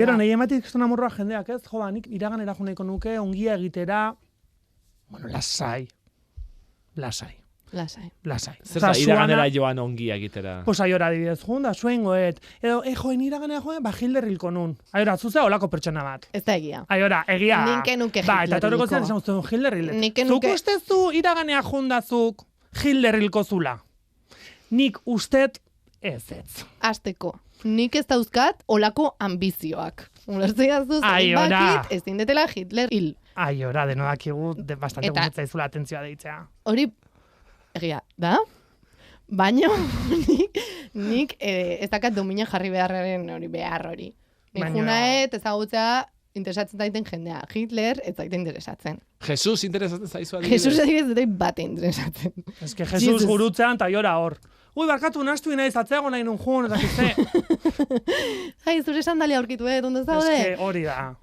Gero, nahi ematik kriston amorroa jendeak, ez? Jo, nik iraganera jo nahiko nuke, ongia egitera, bueno, lasai. Zer da, iraganera joan ongia egitera? Pues aiora adibidez jun, da zuen goet. Edo, joen iraganera joen, Hilder hilko nun. Aiora, zuzea olako pertsona bat. Ez da egia. Aiora, egia. Ninke nuke Hitler eta torreko zen esan uzten Hilder hilet. Nike Zuk nuke... ustezu iraganea jundazuk Hilder hilko zula. Nik ustet ez. Azteko. Nik ez dauzkat olako ambizioak. Ulertzea zuz, bakit, ez dindetela Hitler hil. Aiora, denodakigu, bastante gustatzen zaizula atentzioa deitzea. Hori, egia, da? Baina nik ez dakat domina jarri beharraren behar hori. Nik junaet ezagutzea interesatzen zaiten jendea. Hitler ez zaite interesatzen. Jesus interesatzen zaizu adibidez? Jesus ez dut bate interesatzen. Ez que Jesus gurutzean eta jora hor. Ui, barkatu nastu inaiz atzeago nahi nun jun, eta kize. Jai, zure sandalia aurkitu, ondo zaude? Ez que hori da.